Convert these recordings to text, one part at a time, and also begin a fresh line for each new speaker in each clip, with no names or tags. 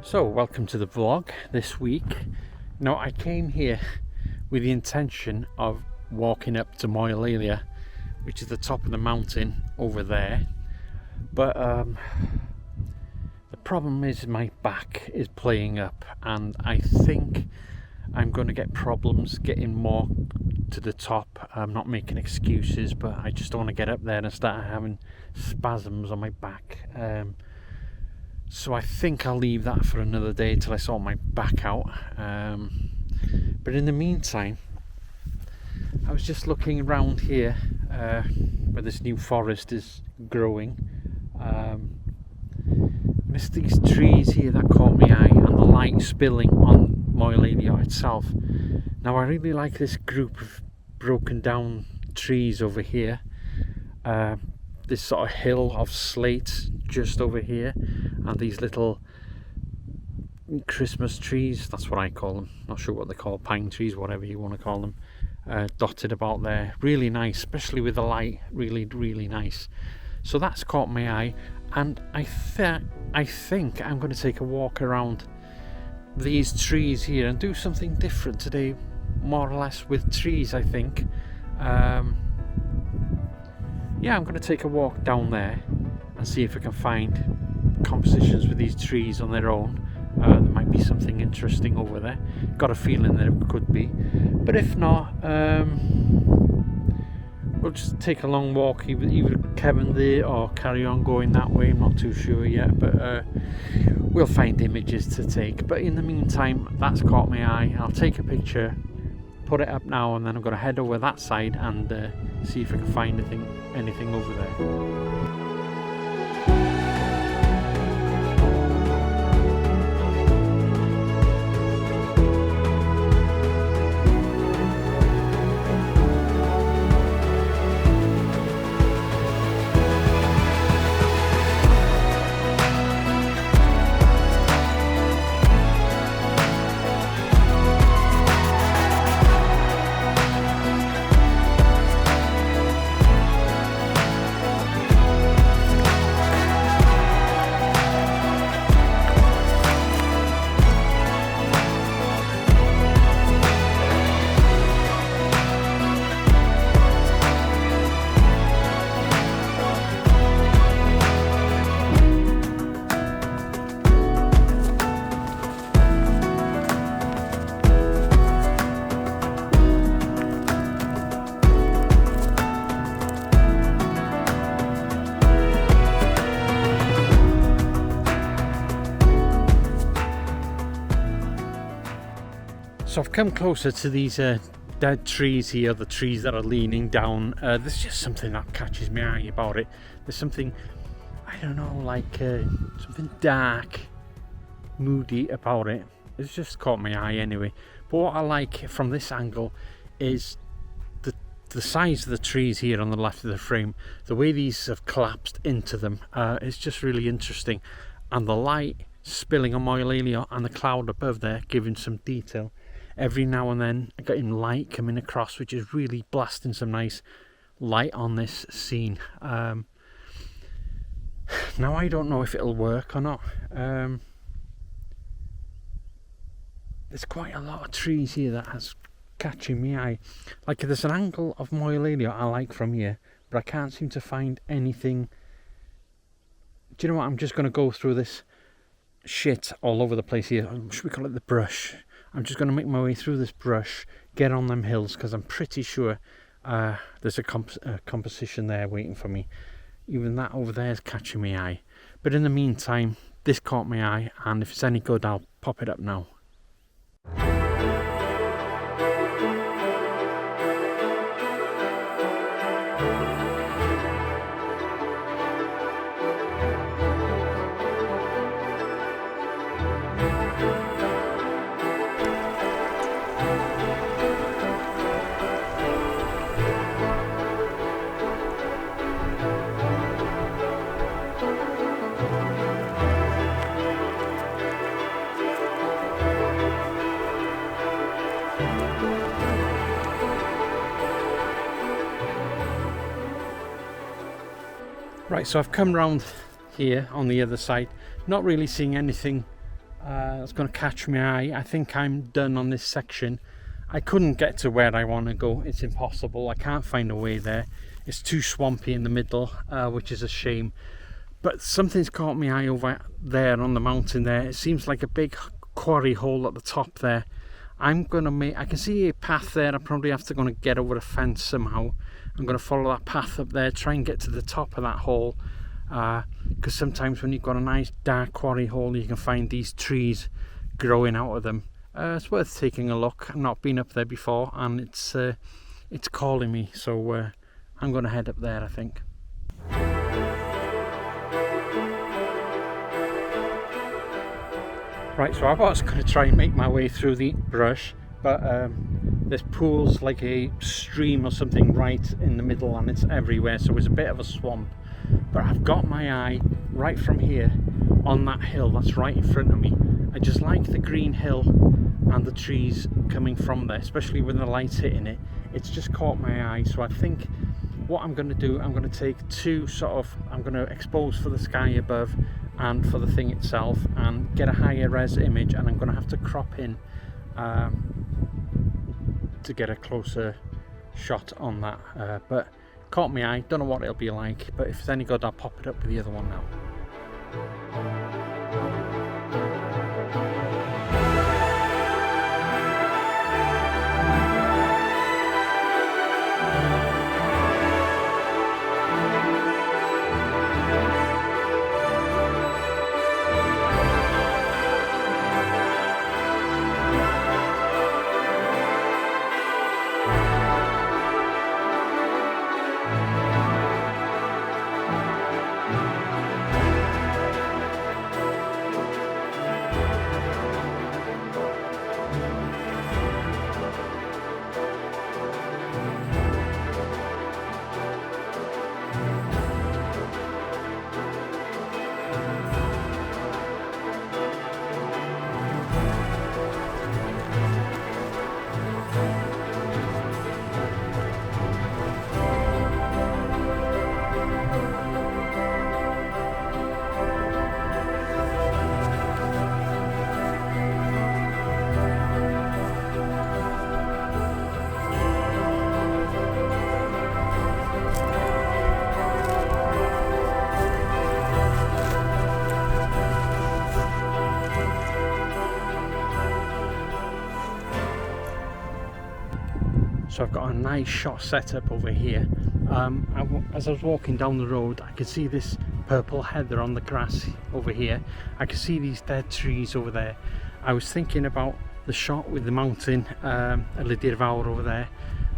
So, welcome to the vlog this week. Now, I came here with the intention of walking up to Moilalia, which is the top of the mountain over there. But the problem is my back is playing up, and I think I'm going to get problems getting more to the top. I'm not making excuses, but I just don't want to get up there and start having spasms on my back. So I think I'll leave that for another day till I sort my back out. But in the meantime, I was just looking around here where this new forest is growing. There's these trees here that caught my eye, and the light spilling on Moilalia itself. Now, I really like this group of broken down trees over here. This sort of hill of slate just over here, and these little Christmas trees, that's what I call them, not sure what they call, pine trees, whatever you want to call them, dotted about there. Really nice, especially with the light. Really nice. So that's caught my eye, and I think I'm going to take a walk around these trees here and do something different today, more or less with trees. I think yeah, I'm going to take a walk down there and see if I can find compositions with these trees on their own. There might be something interesting over there. Got a feeling that it could be, but if not, we'll just take a long walk, either Kevin there or carry on going that way. I'm not too sure yet, but we'll find images to take. But in the meantime, that's caught my eye. I'll take a picture, put it up now, and then I'm going to head over that side and see if I can find anything over there. So I've come closer to these dead trees here, the trees that are leaning down. There's just something that catches my eye about it. There's something, I don't know, like something dark, moody about it. It's just caught my eye anyway. But what I like from this angle is the size of the trees here on the left of the frame. The way these have collapsed into them is just really interesting. And the light spilling on Moilalia and the cloud above there giving some detail. Every now and then getting light coming across, which is really blasting some nice light on this scene. Now I don't know if it'll work or not. There's quite a lot of trees here that has catching my eye. Like there's an angle of Moilalia I like from here, but I can't seem to find anything. Do you know what? I'm just going to go through this shit all over the place here. Should we call it the brush? I'm just going to make my way through this brush, get on them hills, because I'm pretty sure there's a composition there waiting for me. Even that over there is catching my eye. But in the meantime, this caught my eye, and if it's any good, I'll pop it up now. Right, so I've come round here on the other side, not really seeing anything that's going to catch my eye. I think I'm done on this section. I couldn't get to where I want to go. It's impossible. I can't find a way there. It's too swampy in the middle, which is a shame. But something's caught my eye over there on the mountain there. It seems like a big quarry hole at the top there. I can see a path there. I probably have to get over a fence somehow. I'm going to follow that path up there, try and get to the top of that hole, because sometimes when you've got a nice dark quarry hole, you can find these trees growing out of them. It's worth taking a look. I've not been up there before, and it's calling me, so I'm going to head up there, I think. Right, so I was going to try and make my way through the brush, but there's pools like a stream or something right in the middle, and it's everywhere, so it's a bit of a swamp. But I've got my eye right from here on that hill that's right in front of me. I just like the green hill and the trees coming from there, especially when the light's hitting it. It's just caught my eye, so I think what I'm going to do, I'm going to take I'm going to expose for the sky above and for the thing itself and get a higher res image, and I'm going to have to crop in to get a closer shot on that, but caught my eye. Don't know what it'll be like, but if it's any good, I'll pop it up with the other one now. So I've got a nice shot set up over here. As I was walking down the road, I could see this purple heather on the grass over here. I could see these dead trees over there. I was thinking about the shot with the mountain, a little hour over there,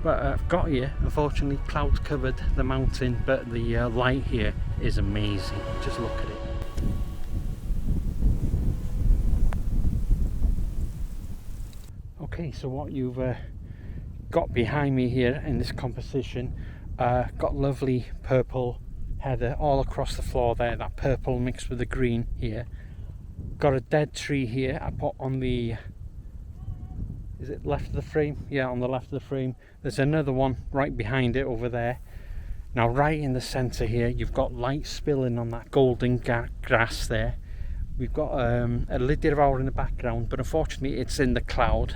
but I've got here, unfortunately clouds covered the mountain, but the light here is amazing. Just look at it. Okay, so what you've got behind me here in this composition, got lovely purple heather all across the floor there, that purple mixed with the green here. Got a dead tree here I put on the, is it left of the frame? Yeah, on the left of the frame. There's another one right behind it over there. Now right in the center here, you've got light spilling on that golden grass there. We've got a little hour in the background, but unfortunately it's in the cloud.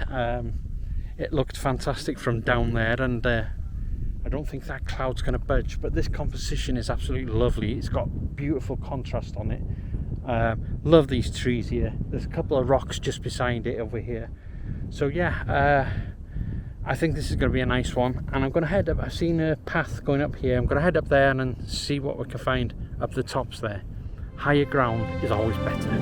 It looked fantastic from down there, and I don't think that cloud's going to budge, but this composition is absolutely lovely. It's got beautiful contrast on it. Love these trees here. There's a couple of rocks just beside it over here. So yeah, I think this is going to be a nice one, and I'm going to head up. I've seen a path going up here. I'm going to head up there and then see what we can find up the tops there. Higher ground is always better.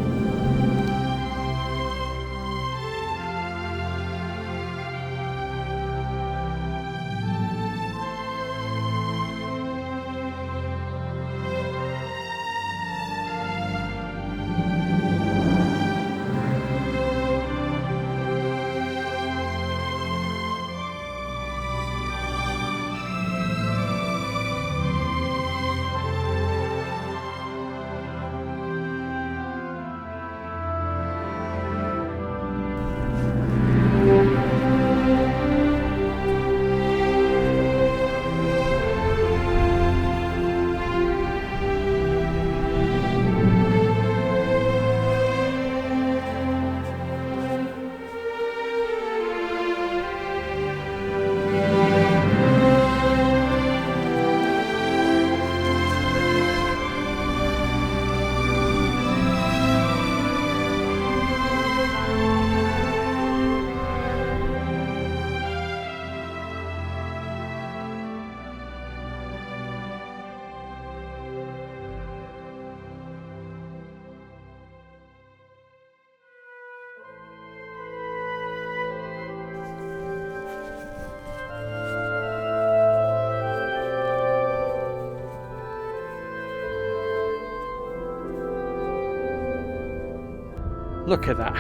Look at that,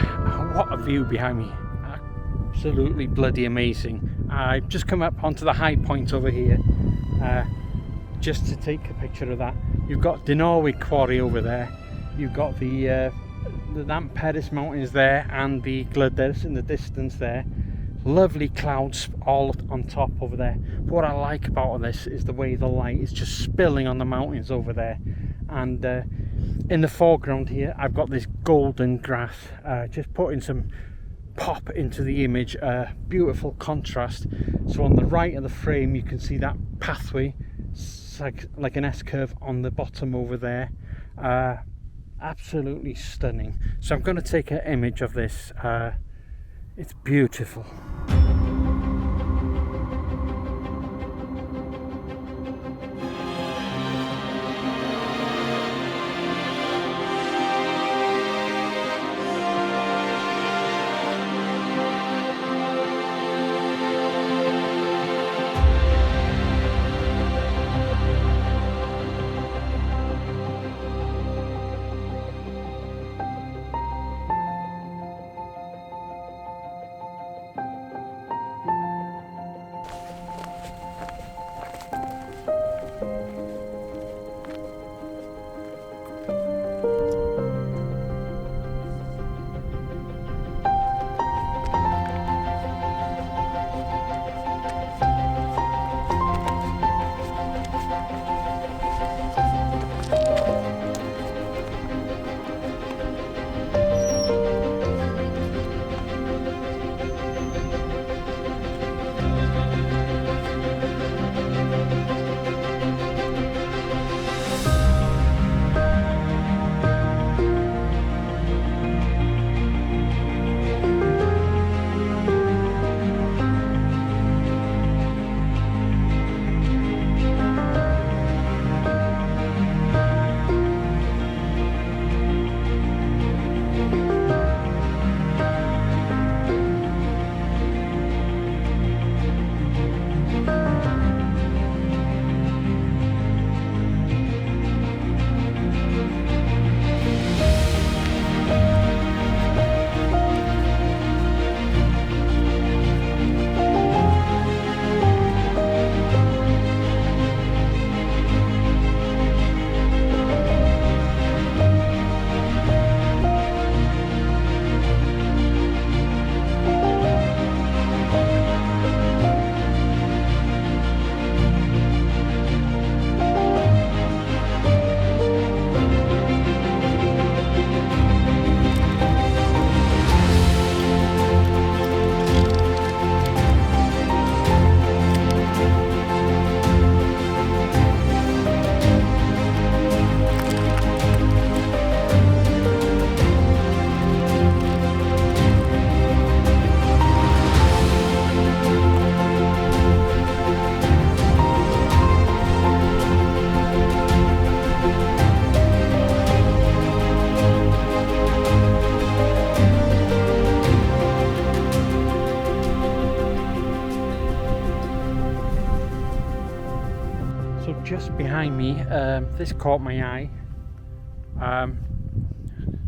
what a view behind me, absolutely bloody amazing. I've just come up onto the high point over here just to take a picture of that. You've got Dinorwig Quarry over there, you've got the Lamperis Mountains there, and the Glydyrs in the distance there. Lovely clouds all on top over there. But what I like about this is the way the light is just spilling on the mountains over there. And in the foreground here, I've got this golden grass, just putting some pop into the image, beautiful contrast. So on the right of the frame, you can see that pathway, like an S-curve on the bottom over there. Absolutely stunning. So I'm going to take an image of this. It's beautiful. Just behind me, this caught my eye.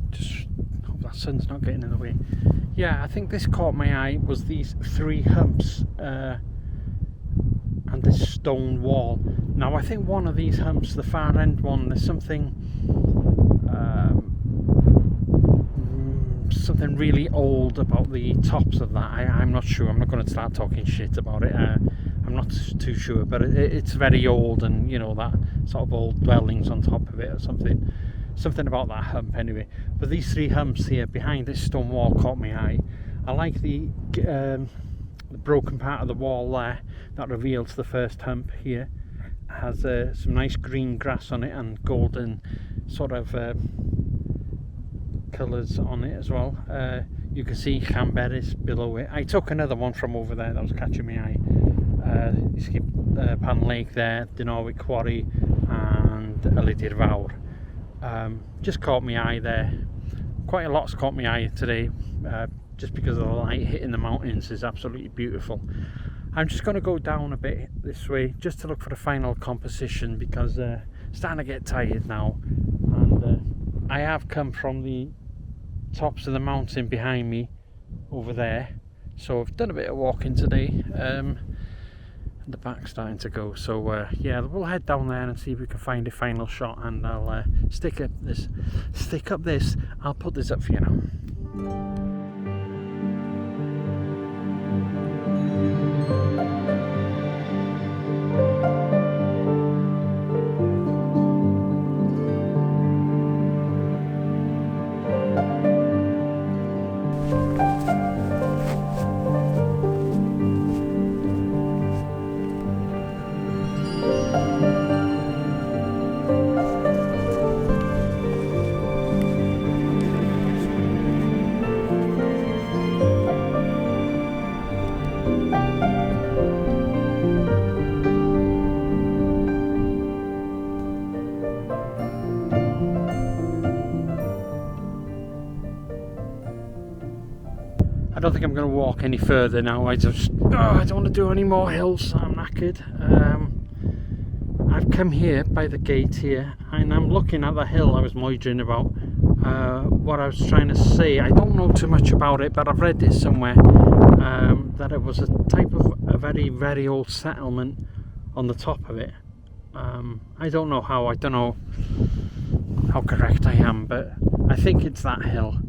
Just hope that sun's not getting in the way. Yeah, I think this caught my eye was these three humps and this stone wall. Now I think one of these humps, the far end one, there's something something really old about the tops of that. I'm not sure. I'm not going to start talking shit about it. I'm not too sure, but it's very old, and you know, that sort of old dwellings on top of it or something about that hump anyway. But these three humps here behind this stone wall caught my eye. I like the broken part of the wall there that reveals the first hump here. It has some nice green grass on it and golden sort of colours on it as well. You can see Llanberis below it. I took another one from over there that was catching my eye. You skip Pan Lake there, Dinorwig Quarry and Ylidir Fawr. Just caught my eye there. Quite a lot's caught my eye today, just because of the light hitting the mountains is absolutely beautiful. I'm just going to go down a bit this way just to look for the final composition, because starting to get tired now, and I have come from the tops of the mountain behind me over there. So I've done a bit of walking today, and the back's starting to go. So yeah, we'll head down there and see if we can find a final shot, and I'll stick up this. I'll put this up for you now. I don't think I'm going to walk any further now. I don't want to do any more hills. I'm knackered. I've come here by the gate here, and I'm looking at the hill I was moidering about. What I was trying to say, I don't know too much about it, but I've read this somewhere, that it was a type of a very, very old settlement on the top of it. I don't know how correct I am, but I think it's that hill.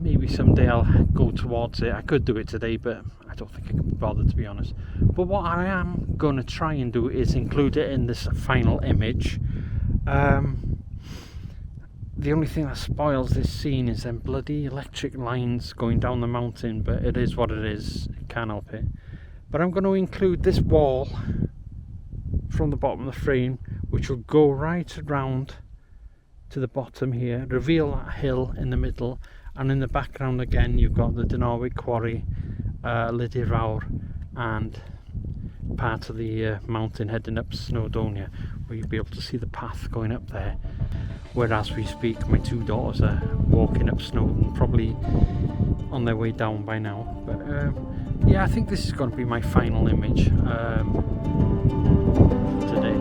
Maybe someday I'll go towards it. I could do it today, but I don't think I can be bothered, to be honest. But what I am going to try and do is include it in this final image. The only thing that spoils this scene is them bloody electric lines going down the mountain, but it is what it is. You can't help it. But I'm going to include this wall from the bottom of the frame, which will go right around to the bottom here, reveal that hill in the middle. And in the background again, you've got the Dinorwig Quarry, Lydyr Fawr, and part of the mountain heading up Snowdonia, where you'll be able to see the path going up there. Where as we speak, my two daughters are walking up Snowdon, probably on their way down by now. But yeah, I think this is going to be my final image today.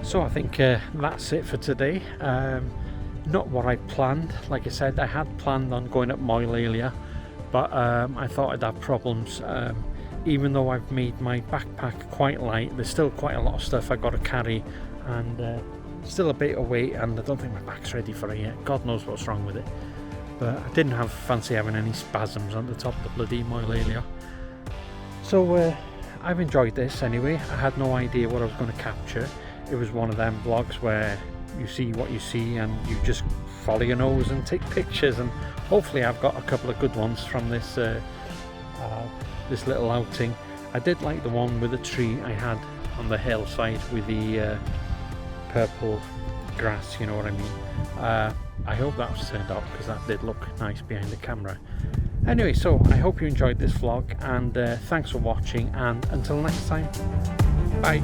So I think that's it for today. Not what I planned. Like I said, I had planned on going up Moel earlier, but I thought I'd have problems. Even though I've made my backpack quite light, there's still quite a lot of stuff I got to carry, and still a bit of weight, and I don't think my back's ready for it yet. God knows what's wrong with it. But I didn't fancy having any spasms on the top of the bloody Moel earlier. So I've enjoyed this anyway. I had no idea what I was going to capture. It was one of them vlogs where you see what you see and you just follow your nose and take pictures, and hopefully I've got a couple of good ones from this this little outing. I did like the one with the tree I had on the hillside with the purple grass, you know what I mean. I hope that was turned out, because that did look nice behind the camera. Anyway, so I hope you enjoyed this vlog, and thanks for watching, and until next time, bye.